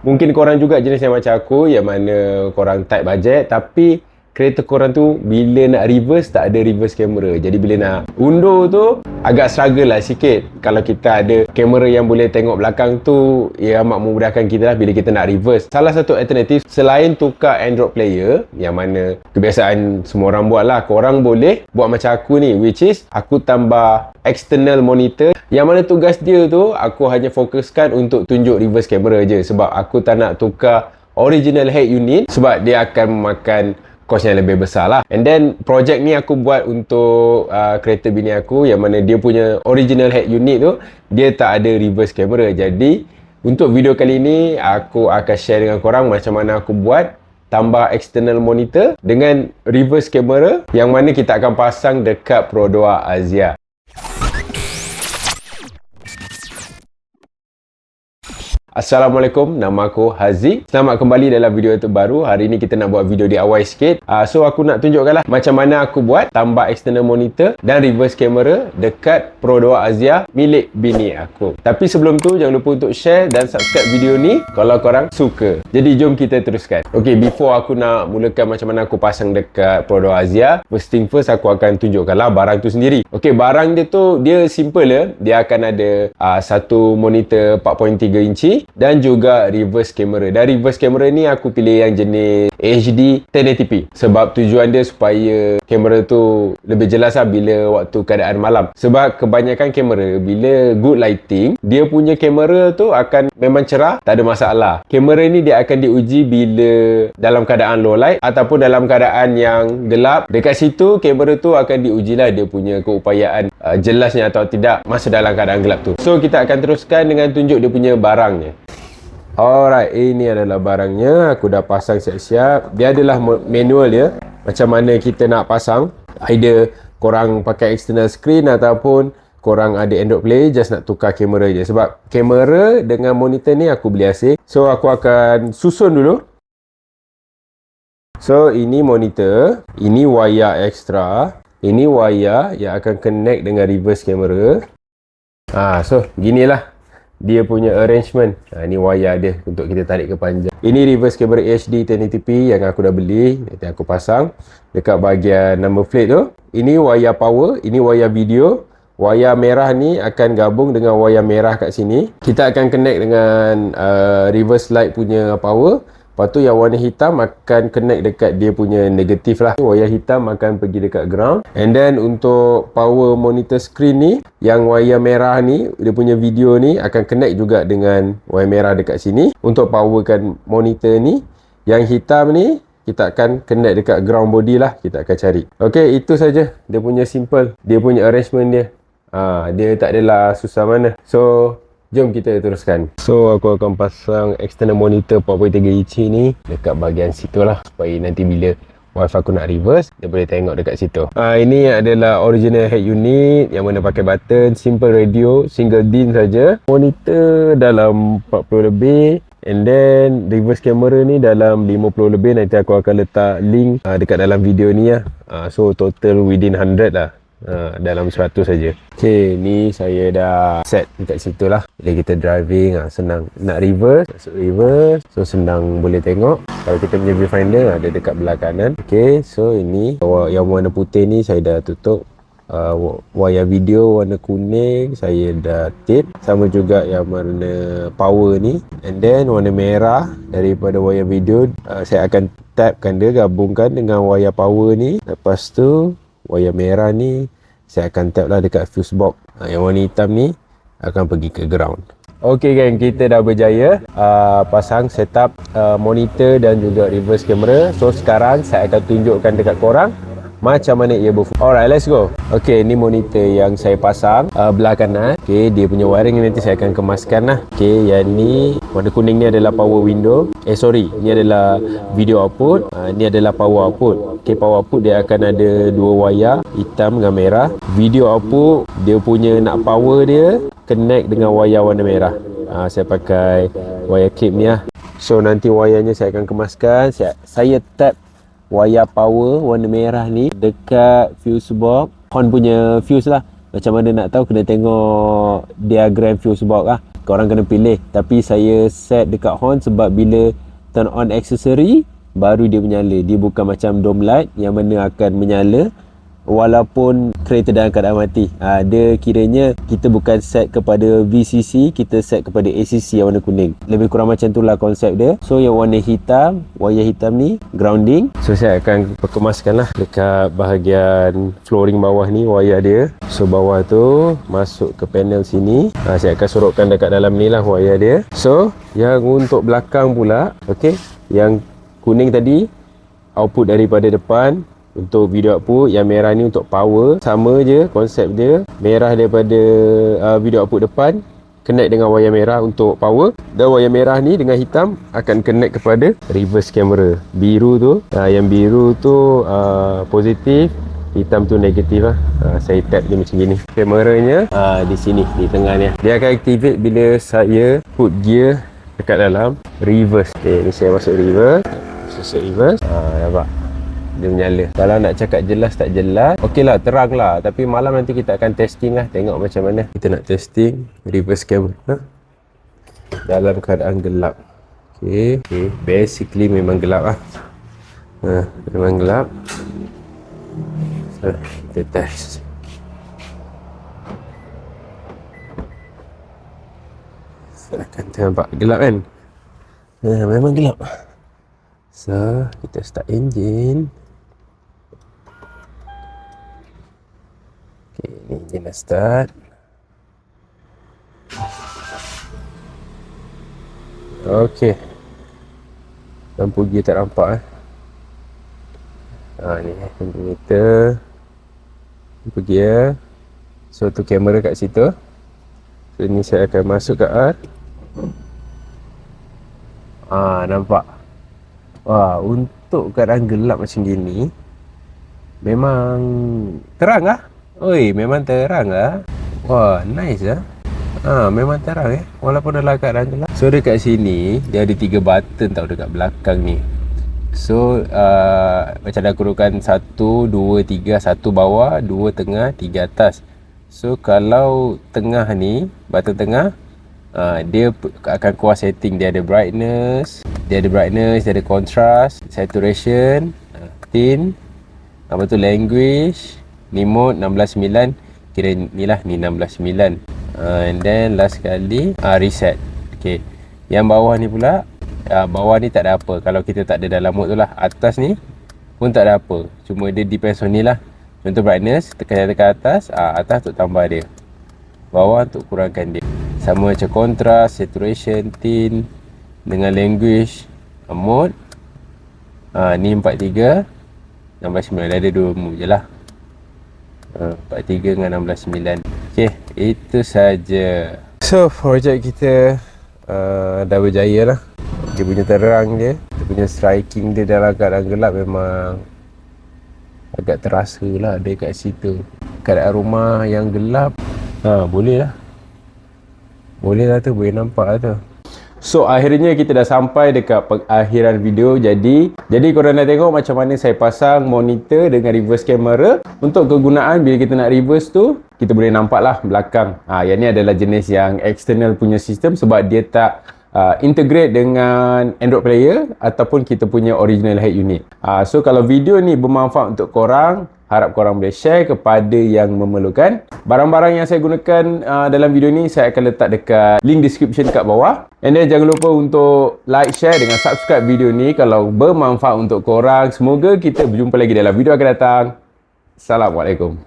Mungkin korang juga jenis yang macam aku, yang mana korang tight budget tapi kereta korang tu bila nak reverse tak ada reverse camera. Jadi bila nak undur tu agak struggle lah sikit. Kalau kita ada kamera yang boleh tengok belakang tu, ia amat memudahkan kita lah bila kita nak reverse. Salah satu alternatif selain tukar Android player, yang mana kebiasaan semua orang buat lah, korang boleh buat macam aku ni, which is aku tambah external monitor, yang mana tugas dia tu aku hanya fokuskan untuk tunjuk reverse camera je, sebab aku tak nak tukar original head unit sebab dia akan memakan kos yang lebih besar lah. And then projek ni aku buat untuk kereta bini aku, yang mana dia punya original head unit tu dia tak ada reverse camera. Jadi untuk video kali ni aku akan share dengan korang macam mana aku buat tambah external monitor dengan reverse camera, yang mana kita akan pasang dekat Pro 2 Azia. Assalamualaikum, nama aku Haziq. Selamat kembali dalam video terbaru. Hari ni kita nak buat video DIY sikit. So aku nak tunjukkan lah macam mana aku buat tambah external monitor dan reverse camera dekat Pro 2 Azia milik bini aku. Tapi sebelum tu jangan lupa untuk share dan subscribe video ni kalau korang suka. Jadi jom kita teruskan. Okay, before aku nak mulakan macam mana aku pasang dekat Pro 2 Azia, first thing first aku akan tunjukkan lah barang tu sendiri. Okay, barang dia tu dia simple je. Dia akan ada satu monitor 4.3 inci dan juga reverse camera. Dan reverse camera ni aku pilih yang jenis HD 1080p sebab tujuan dia supaya kamera tu lebih jelas lah bila waktu keadaan malam. Sebab kebanyakan kamera bila good lighting, dia punya kamera tu akan memang cerah, tak ada masalah. Kamera ni dia akan diuji bila dalam keadaan low light ataupun dalam keadaan yang gelap. Dekat situ kamera tu akan diuji lah dia punya keupayaan jelasnya atau tidak masa dalam keadaan gelap tu. So kita akan teruskan dengan tunjuk dia punya barangnya. Alright, ini adalah barangnya. Aku dah pasang siap-siap. Dia adalah manual dia, macam mana kita nak pasang. Either korang pakai external screen ataupun korang ada Android Play, just nak tukar kamera je. Sebab kamera dengan monitor ni aku beli asing. So aku akan susun dulu. So ini monitor, ini wire extra, ini wire yang akan connect dengan reverse camera. So ginilah dia punya arrangement. Ni wire dia untuk kita tarik ke panjang. Ini reverse camera HD 1080p yang aku dah beli. Nanti aku pasang dekat bahagian number plate tu. Ini wire power, ini wire video. Wire merah ni akan gabung dengan wire merah kat sini. Kita akan connect dengan reverse light punya power. Lepas tu yang warna hitam akan connect dekat dia punya negatif lah. Wire hitam akan pergi dekat ground. And then untuk power monitor screen ni, yang wire merah ni, dia punya video ni akan connect juga dengan wire merah dekat sini untuk powerkan monitor ni. Yang hitam ni kita akan connect dekat ground body lah, kita akan cari. Okay, itu saja dia punya simple, dia punya arrangement dia. Dia tak adalah susah mana. So jom kita teruskan. So aku akan pasang external monitor 4.3 inci ni dekat bahagian situ lah, supaya nanti bila wifi aku nak reverse, dia boleh tengok dekat situ. Ini adalah original head unit yang mana pakai button, simple radio, single DIN saja. Monitor dalam 40 lebih. And then reverse camera ni dalam 50 lebih. Nanti aku akan letak link dekat dalam video ni lah. So total within 100 lah. Dalam 100 saja. Okay, ni saya dah set dekat situ lah. Bila kita driving, senang nak reverse, masuk reverse, so senang boleh tengok. Kalau kita punya viewfinder ada dekat belah kanan. Okay, so ini yang warna putih ni saya dah tutup. Wire video warna kuning saya dah tape, sama juga yang warna power ni. And then warna merah daripada wire video saya akan tapkan dia, gabungkan dengan wire power ni. Lepas tu wire merah ni saya akan tap lah dekat fuse box. Yang warna hitam ni akan pergi ke ground. Ok gang, kita dah berjaya pasang setup monitor dan juga reverse camera. So sekarang saya akan tunjukkan dekat korang macam mana ia berfungsi. Alright, let's go. Ok, ni monitor yang saya pasang belah kanan. Ok, dia punya wiring nanti saya akan kemaskan lah. Ok, yang ni warna kuning ni adalah power window. Ni adalah video output. Ni adalah power output. Ok, power output dia akan ada dua wire, hitam dengan merah. Video output dia punya nak power dia connect dengan wire warna merah. Saya pakai wire clip ni lah. So nanti wirenya saya akan kemaskan. Saya tap wire power warna merah ni dekat fuse box, horn punya fuse lah. Macam mana nak tahu, kena tengok diagram fuse box lah. korang kena pilih. Tapi saya set dekat horn sebab bila turn on accessory baru dia menyala. Dia bukan macam dome light yang mana akan menyala walaupun kereta dalam keadaan mati. Dia kiranya kita bukan set kepada VCC, kita set kepada ACC yang warna kuning. Lebih kurang macam tu lah konsep dia. So yang warna hitam, wire hitam ni grounding. So saya akan perkemaskan lah dekat bahagian flooring bawah ni wire dia. So bawah tu masuk ke panel sini. Saya akan sorokkan dekat dalam ni lah wire dia. So yang untuk belakang pula, okay, yang kuning tadi output daripada depan untuk video output, yang merah ni untuk power. Sama je konsep dia, merah daripada video output depan connect dengan wayar merah untuk power, dan wayar merah ni dengan hitam akan connect kepada reverse camera. Biru tu, yang biru tu positif, hitam tu negatif lah. Saya tap dia macam gini. Kameranya di sini, di tengah ni. Dia akan activate bila saya put gear dekat dalam reverse. Okay, ni saya masuk reverse. Masuk reverse. Nampak? Dia menyala. Kalau nak cakap jelas tak jelas, okey lah, terang lah. Tapi malam nanti kita akan testing lah, tengok macam mana. Kita nak testing reverse camera dalam keadaan gelap. Okay. Basically memang gelap lah. Memang gelap. So, kita test. Akan nampak gelap kan? Memang gelap. So, kita start engine. Okay, ni engine dah start. Okay, lampu gear tak nampak ni lampu meter, lampu gear. So tu kamera kat situ. So ni saya akan masuk ke R. Nampak. Wah, untuk keadaan gelap macam gini memang terang lah. Oi, memang terang lah. Wah, nice lah. Memang terang walaupun dalam keadaan gelap. So dekat sini dia ada 3 button tau dekat belakang ni. So macam dah kurungkan 1, 2, 3, 1 bawah, 2 tengah, 3 atas. So kalau tengah ni, button tengah, dia akan keluar setting. Dia ada brightness, dia ada contrast, saturation, tint, apa tu, language, ni mode 16:9. Kira ni lah, ni 16:9. And then last sekali reset. Okay, yang bawah ni pula, bawah ni tak ada apa kalau kita tak ada dalam mode tu lah. Atas ni pun tak ada apa, cuma dia depends on ni lah. Contoh brightness, tekan atas, atas untuk tambah dia, bawah untuk kurangkan dia. Sama macam contrast, saturation, tint dengan language, mode. Ni 43, 16:9. Ada 2 mode je lah, 43 dengan 16:9. Okay, itu saja. So projek kita dah berjaya lah. Dia punya terang dia punya striking dia dalam keadaan gelap memang agak terasa lah dia kat situ. Keadaan rumah yang gelap, boleh lah tu, boleh nampak lah tu. So akhirnya kita dah sampai dekat pengakhiran video. Jadi korang dah tengok macam mana saya pasang monitor dengan reverse camera. Untuk kegunaan bila kita nak reverse tu, kita boleh nampak lah belakang. Yang ni adalah jenis yang external punya sistem sebab dia tak integrate dengan Android player ataupun kita punya original head unit. So kalau video ni bermanfaat untuk korang, harap korang boleh share kepada yang memerlukan. Barang-barang yang saya gunakan dalam video ni saya akan letak dekat link description kat bawah. And then jangan lupa untuk like, share dengan subscribe video ni kalau bermanfaat untuk korang. Semoga kita berjumpa lagi dalam video akan datang. Assalamualaikum.